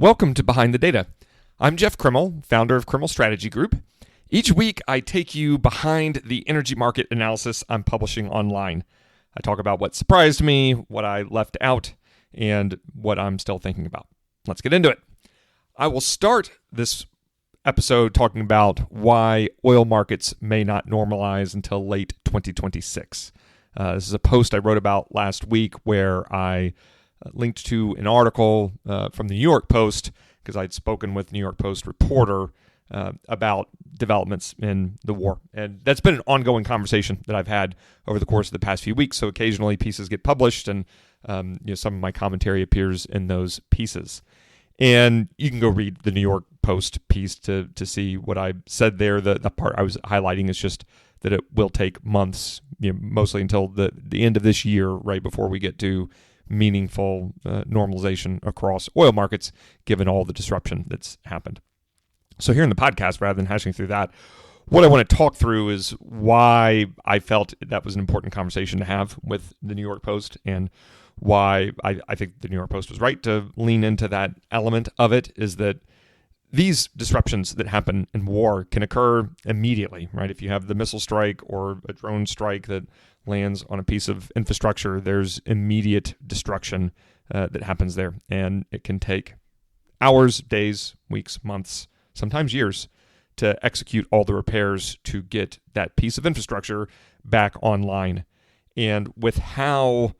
Welcome to Behind the Data. I'm Jeff Krimmel, founder of Krimmel Strategy Group. Each week, I take you behind the energy market analysis I'm publishing online. I talk about what surprised me, what I left out, and what I'm still thinking about. Let's get into it. I will start this episode talking about why oil markets may not normalize until late 2026. This is a post I wrote about last week where I linked to an article from the New York Post because I'd spoken with New York Post reporter about developments in the war. And that's been an ongoing conversation that I've had over the course of the past few weeks. So occasionally pieces get published and some of my commentary appears in those pieces. And you can go read the New York Post piece to see what I said there. The part I was highlighting is just that it will take months, mostly until the end of this year, right before we get to meaningful normalization across oil markets, given all the disruption that's happened. So here in the podcast, rather than hashing through that, what I want to talk through is why I felt that was an important conversation to have with the New York Post and why I think the New York Post was right to lean into that element of it, is that these disruptions that happen in war can occur immediately, right? If you have the missile strike or a drone strike that lands on a piece of infrastructure, there's immediate destruction that happens there. And it can take hours, days, weeks, months, sometimes years to execute all the repairs to get that piece of infrastructure back online. And with how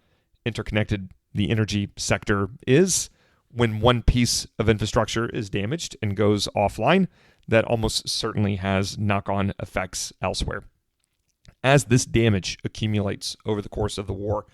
interconnected the energy sector is, when one piece of infrastructure is damaged and goes offline, that almost certainly has knock-on effects elsewhere. As this damage accumulates over the course of the war,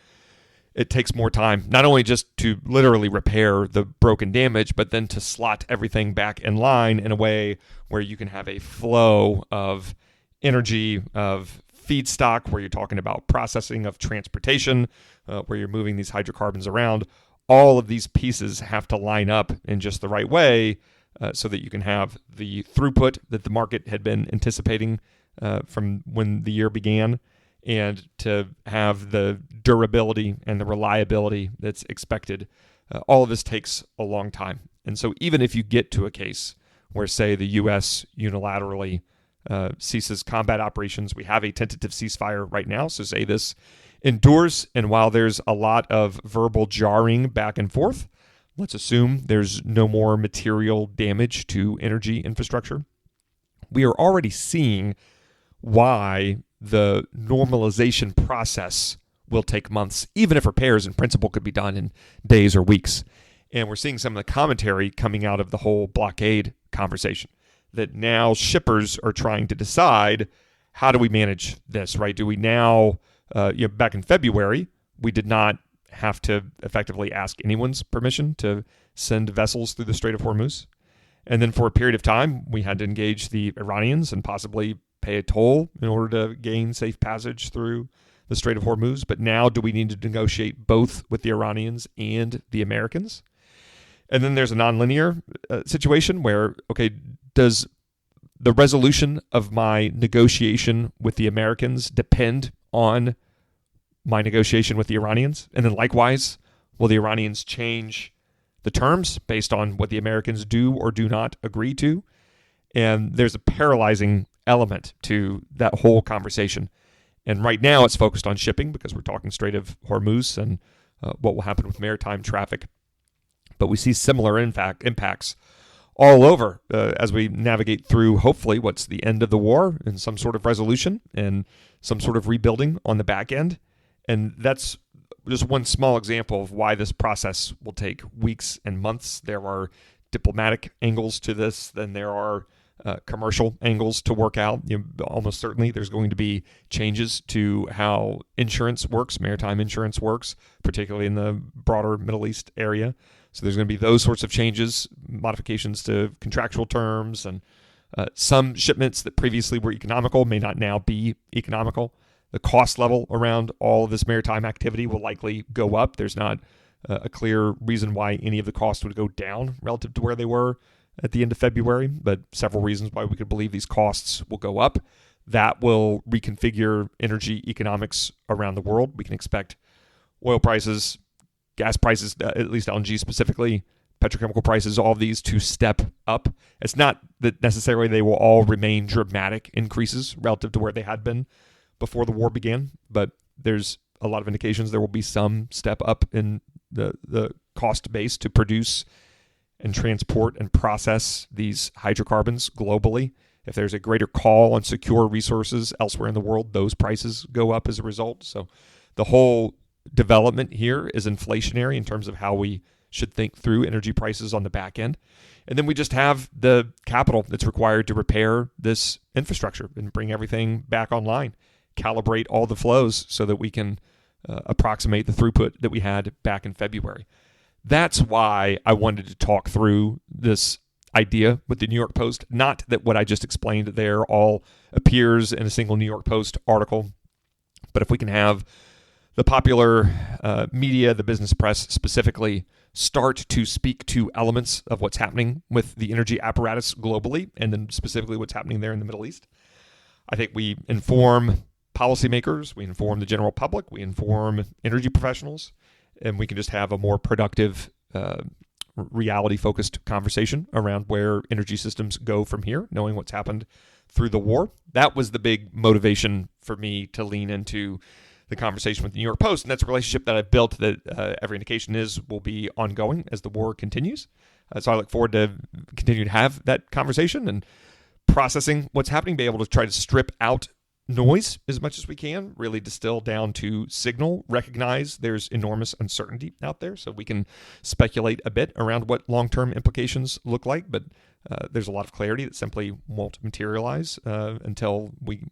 it takes more time, not only just to literally repair the broken damage, but then to slot everything back in line in a way where you can have a flow of energy, of feedstock, where you're talking about processing, of transportation, where you're moving these hydrocarbons around. All of these pieces have to line up in just the right way so that you can have the throughput that the market had been anticipating from when the year began, and to have the durability and the reliability that's expected. All of this takes a long time. And so even if you get to a case where, say, the U.S. unilaterally ceases combat operations, we have a tentative ceasefire right now, so say this endures, and while there's a lot of verbal jarring back and forth, let's assume there's no more material damage to energy infrastructure. We are already seeing why the normalization process will take months, even if repairs in principle could be done in days or weeks. And we're seeing some of the commentary coming out of the whole blockade conversation, that now shippers are trying to decide, how do we manage this, right? Do we now, back in February, we did not have to effectively ask anyone's permission to send vessels through the Strait of Hormuz. And then for a period of time, we had to engage the Iranians and possibly pay a toll in order to gain safe passage through the Strait of Hormuz. But now, do we need to negotiate both with the Iranians and the Americans? And then there's a nonlinear situation where, okay, does the resolution of my negotiation with the Americans depend on my negotiation with the Iranians? And then likewise, will the Iranians change the terms based on what the Americans do or do not agree to? And there's a paralyzing element to that whole conversation. And right now it's focused on shipping because we're talking Strait of Hormuz and what will happen with maritime traffic. But we see similar impacts all over as we navigate through, hopefully, what's the end of the war and some sort of resolution and some sort of rebuilding on the back end. And that's just one small example of why this process will take weeks and months. There are diplomatic angles to this, then there are commercial angles to work out. Almost certainly there's going to be changes to how insurance works, maritime insurance works, particularly in the broader Middle East area. So there's going to be those sorts of changes, modifications to contractual terms, and some shipments that previously were economical may not now be economical. The cost level around all of this maritime activity will likely go up. There's not a clear reason why any of the costs would go down relative to where they were at the end of February, but several reasons why we could believe these costs will go up. That will reconfigure energy economics around the world. We can expect oil prices, gas prices, at least LNG specifically, petrochemical prices, all of these to step up. It's not that necessarily they will all remain dramatic increases relative to where they had been before the war began, but there's a lot of indications there will be some step up in the cost base to produce and transport and process these hydrocarbons globally. If there's a greater call on secure resources elsewhere in the world, those prices go up as a result. So the whole development here is inflationary in terms of how we should think through energy prices on the back end. And then we just have the capital that's required to repair this infrastructure and bring everything back online, calibrate all the flows so that we can approximate the throughput that we had back in February. That's why I wanted to talk through this idea with the New York Post. Not that what I just explained there all appears in a single New York Post article, but if we can have the popular media, the business press specifically, start to speak to elements of what's happening with the energy apparatus globally, and then specifically what's happening there in the Middle East, I think we inform policymakers, we inform the general public, we inform energy professionals, and we can just have a more productive, reality-focused conversation around where energy systems go from here, knowing what's happened through the war. That was the big motivation for me to lean into the conversation with the New York Post, and that's a relationship that I've built that every indication is will be ongoing as the war continues. So I look forward to continue to have that conversation and processing what's happening, be able to try to strip out noise as much as we can, really distill down to signal, recognize there's enormous uncertainty out there, so we can speculate a bit around what long-term implications look like, but there's a lot of clarity that simply won't materialize until we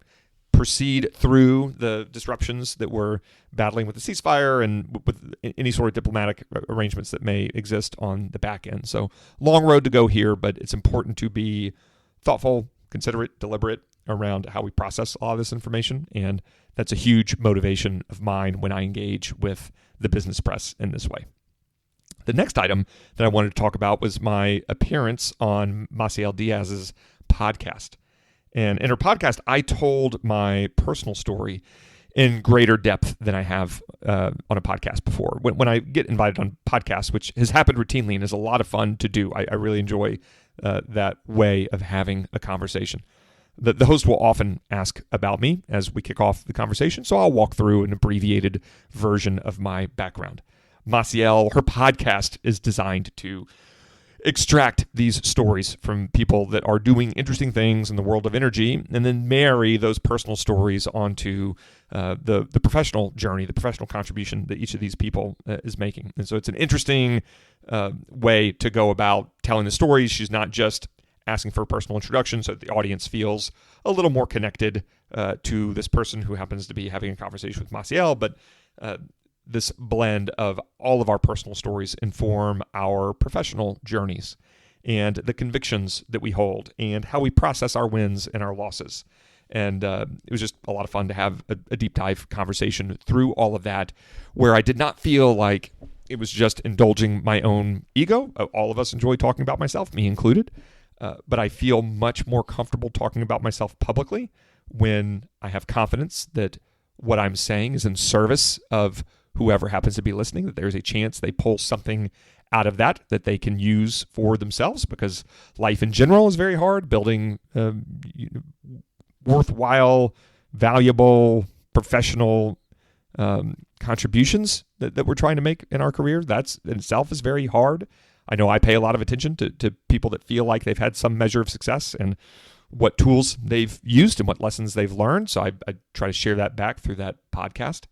proceed through the disruptions that we're battling with the ceasefire and with any sort of diplomatic arrangements that may exist on the back end. So long road to go here, but it's important to be thoughtful, considerate, deliberate around how we process all of this information. And that's a huge motivation of mine when I engage with the business press in this way. The next item that I wanted to talk about was my appearance on Maciel Diaz's podcast. And in her podcast, I told my personal story in greater depth than I have on a podcast before. When I get invited on podcasts, which has happened routinely and is a lot of fun to do, I really enjoy that way of having a conversation. The host will often ask about me as we kick off the conversation, so I'll walk through an abbreviated version of my background. Maciel, her podcast is designed to extract these stories from people that are doing interesting things in the world of energy, and then marry those personal stories onto the professional journey, the professional contribution that each of these people is making. And so it's an interesting way to go about telling the stories. She's not just asking for a personal introduction so that the audience feels a little more connected to this person who happens to be having a conversation with Maciel, but this blend of all of our personal stories inform our professional journeys and the convictions that we hold and how we process our wins and our losses. And it was just a lot of fun to have a deep dive conversation through all of that, where I did not feel like it was just indulging my own ego. All of us enjoy talking about myself, me included. But I feel much more comfortable talking about myself publicly when I have confidence that what I'm saying is in service of whoever happens to be listening, that there's a chance they pull something out of that they can use for themselves, because life in general is very hard. Building worthwhile, valuable, professional contributions that we're trying to make in our career, that's in itself is very hard. I know I pay a lot of attention to people that feel like they've had some measure of success and what tools they've used and what lessons they've learned. So I try to share that back through that podcast.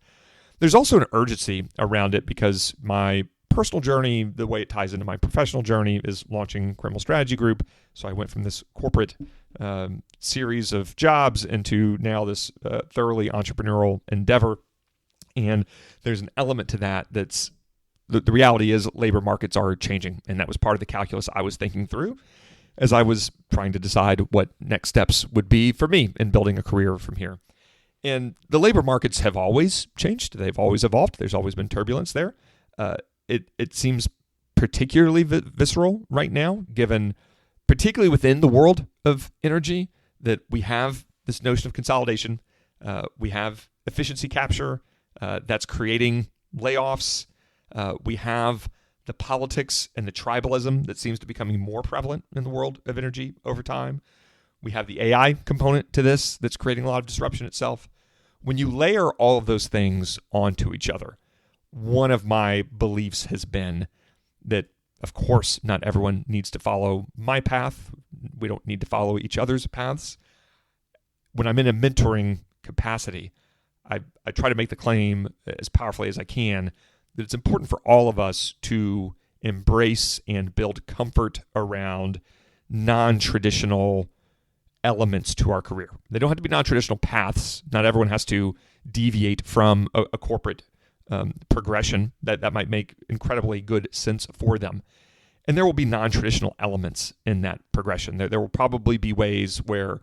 There's also an urgency around it because my personal journey, the way it ties into my professional journey, is launching Criminal Strategy Group. So I went from this corporate series of jobs into now this thoroughly entrepreneurial endeavor. And there's an element to that that's the reality is labor markets are changing. And that was part of the calculus I was thinking through as I was trying to decide what next steps would be for me in building a career from here. And the labor markets have always changed. They've always evolved. There's always been turbulence there. It seems particularly visceral right now, given particularly within the world of energy, that we have this notion of consolidation. We have efficiency capture that's creating layoffs. We have the politics and the tribalism that seems to be becoming more prevalent in the world of energy over time. We have the AI component to this that's creating a lot of disruption itself. When you layer all of those things onto each other, one of my beliefs has been that, of course, not everyone needs to follow my path. We don't need to follow each other's paths. When I'm in a mentoring capacity, I try to make the claim as powerfully as I can that it's important for all of us to embrace and build comfort around non-traditional elements to our career. They don't have to be non-traditional paths. Not everyone has to deviate from a corporate progression that might make incredibly good sense for them. And there will be non-traditional elements in that progression. There will probably be ways where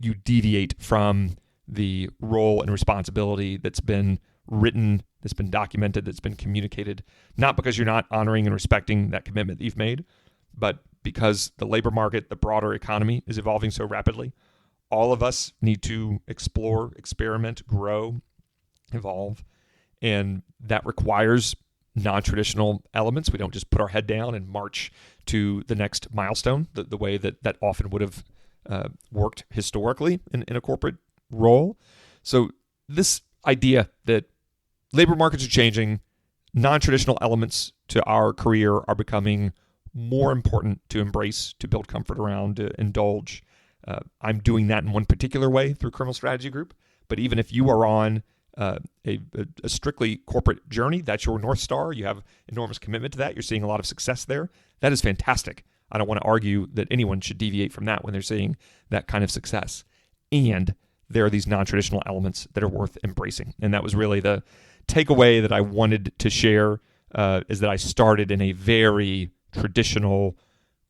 you deviate from the role and responsibility that's been written, that's been documented, that's been communicated, not because you're not honoring and respecting that commitment that you've made, but because the labor market, the broader economy is evolving so rapidly. All of us need to explore, experiment, grow, evolve, and that requires non-traditional elements. We don't just put our head down and march to the next milestone the way that often would have worked historically in a corporate role. So this idea that labor markets are changing, non-traditional elements to our career are becoming more important to embrace, to build comfort around, to indulge. I'm doing that in one particular way through Criminal Strategy Group. But even if you are on a strictly corporate journey, that's your North Star, you have enormous commitment to that, you're seeing a lot of success there, that is fantastic. I don't want to argue that anyone should deviate from that when they're seeing that kind of success. And there are these non-traditional elements that are worth embracing. And that was really the takeaway that I wanted to share, is that I started in a very traditional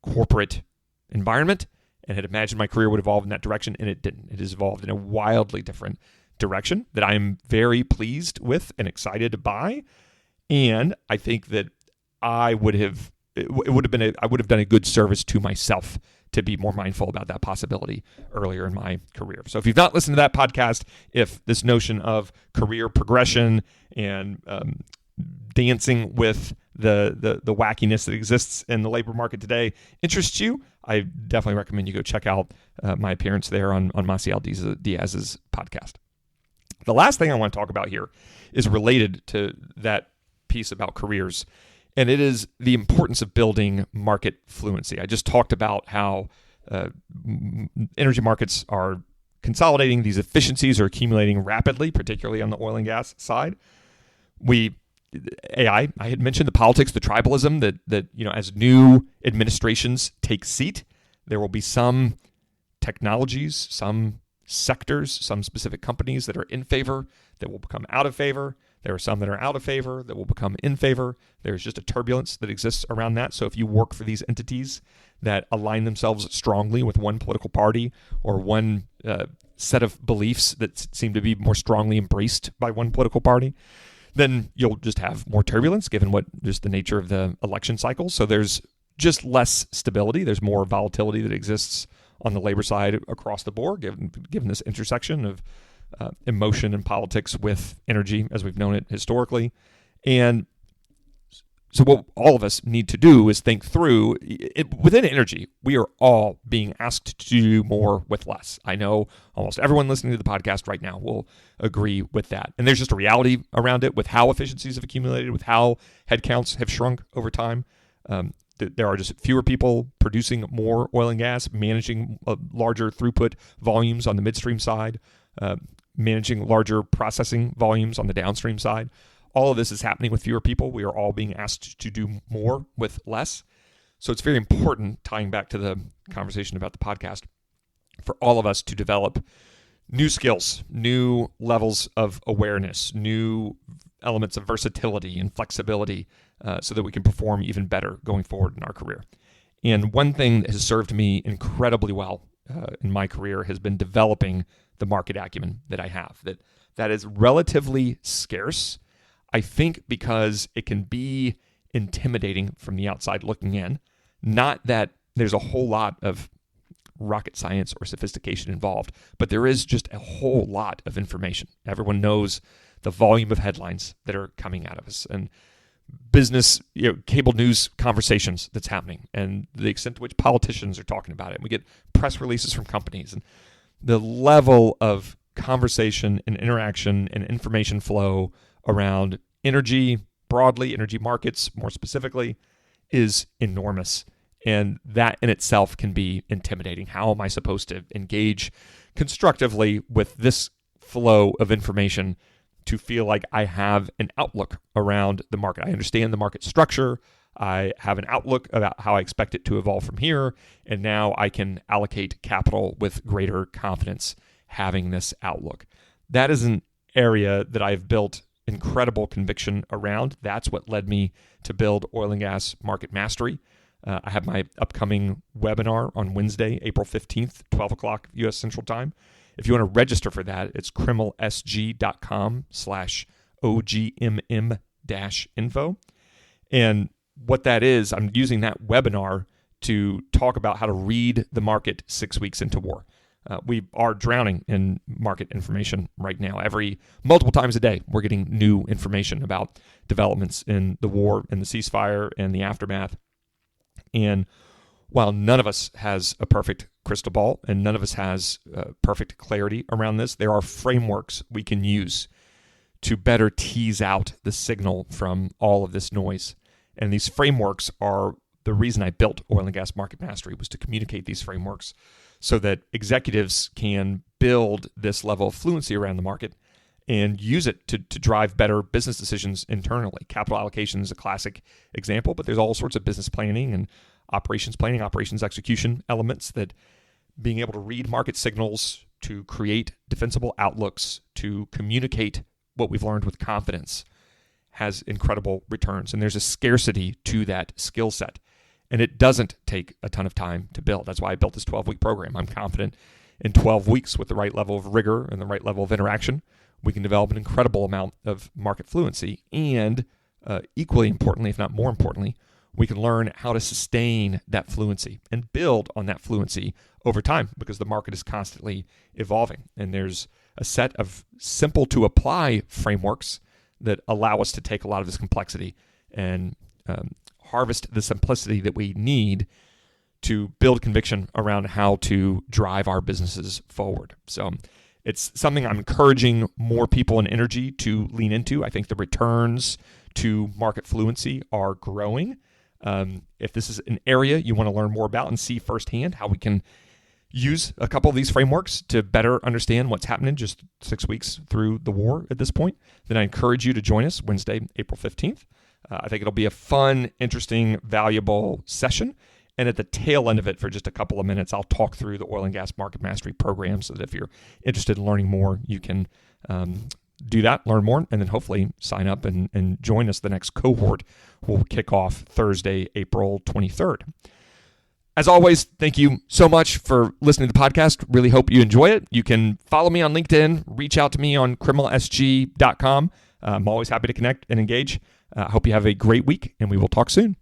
corporate environment and had imagined my career would evolve in that direction, and it didn't. It has evolved in a wildly different direction that I'm very pleased with and excited by. And I think that I would have done a good service to myself to be more mindful about that possibility earlier in my career. So if you've not listened to that podcast, if this notion of career progression and dancing with the wackiness that exists in the labor market today interests you, I definitely recommend you go check out my appearance there on Maciel Diaz's podcast. The last thing I want to talk about here is related to that piece about careers, and it is the importance of building market fluency. I just talked about how energy markets are consolidating. These efficiencies are accumulating rapidly, particularly on the oil and gas side. I had mentioned the politics, the tribalism that as new administrations take seat, there will be some technologies, some sectors, some specific companies that are in favor that will become out of favor. There are some that are out of favor that will become in favor. There's just a turbulence that exists around that. So if you work for these entities that align themselves strongly with one political party or one set of beliefs that seem to be more strongly embraced by one political party, then you'll just have more turbulence given what just the nature of the election cycle. So there's just less stability. There's more volatility that exists on the labor side across the board, given this intersection of emotion and politics with energy as we've known it historically. And so what all of us need to do is think through, within energy, we are all being asked to do more with less. I know almost everyone listening to the podcast right now will agree with that. And there's just a reality around it with how efficiencies have accumulated, with how headcounts have shrunk over time. There are just fewer people producing more oil and gas, managing larger throughput volumes on the midstream side, managing larger processing volumes on the downstream side. All of this is happening with fewer people. We are all being asked to do more with less. So it's very important, tying back to the conversation about the podcast, for all of us to develop new skills, new levels of awareness, new elements of versatility and flexibility so that we can perform even better going forward in our career. And one thing that has served me incredibly well in my career has been developing the market acumen that I have. That is relatively scarce, I think, because it can be intimidating from the outside looking in. Not that there's a whole lot of rocket science or sophistication involved, but there is just a whole lot of information. Everyone knows the volume of headlines that are coming out of us. And business, cable news conversations that's happening, and the extent to which politicians are talking about it. We get press releases from companies, and the level of conversation and interaction and information flow around energy broadly, energy markets more specifically, is enormous. And that in itself can be intimidating. How am I supposed to engage constructively with this flow of information to feel like I have an outlook around the market? I understand the market structure. I have an outlook about how I expect it to evolve from here. And now I can allocate capital with greater confidence having this outlook. That is an area that I've built incredible conviction around. That's what led me to build Oil and Gas Market Mastery. I have my upcoming webinar on Wednesday, April 15th, 12 o'clock U.S. Central Time. If you want to register for that, it's criminalsg.com/OGMM-info. And what that is, I'm using that webinar to talk about how to read the market 6 weeks into war. We are drowning in market information right now. Multiple times a day, we're getting new information about developments in the war and the ceasefire and the aftermath. And while none of us has a perfect crystal ball and none of us has perfect clarity around this, there are frameworks we can use to better tease out the signal from all of this noise. And these frameworks are the reason I built Oil and Gas Market Mastery, was to communicate these frameworks so that executives can build this level of fluency around the market and use it to drive better business decisions internally. Capital allocation is a classic example, but there's all sorts of business planning and operations planning, operations execution elements that being able to read market signals, to create defensible outlooks, to communicate what we've learned with confidence has incredible returns. And there's a scarcity to that skill set. And it doesn't take a ton of time to build. That's why I built this 12-week program. I'm confident in 12 weeks with the right level of rigor and the right level of interaction, we can develop an incredible amount of market fluency. And equally importantly, if not more importantly, we can learn how to sustain that fluency and build on that fluency over time, because the market is constantly evolving. And there's a set of simple to apply frameworks that allow us to take a lot of this complexity and harvest the simplicity that we need to build conviction around how to drive our businesses forward. So it's something I'm encouraging more people in energy to lean into. I think the returns to market fluency are growing. If this is an area you want to learn more about and see firsthand how we can use a couple of these frameworks to better understand what's happening just 6 weeks through the war at this point, then I encourage you to join us Wednesday, April 15th. I think it'll be a fun, interesting, valuable session. And at the tail end of it, for just a couple of minutes, I'll talk through the Oil and Gas Market Mastery program so that if you're interested in learning more, you can do that, learn more, and then hopefully sign up and join us. The next cohort will kick off Thursday, April 23rd. As always, thank you so much for listening to the podcast. Really hope you enjoy it. You can follow me on LinkedIn, reach out to me on criminalsg.com. I'm always happy to connect and engage. I hope you have a great week, and we will talk soon.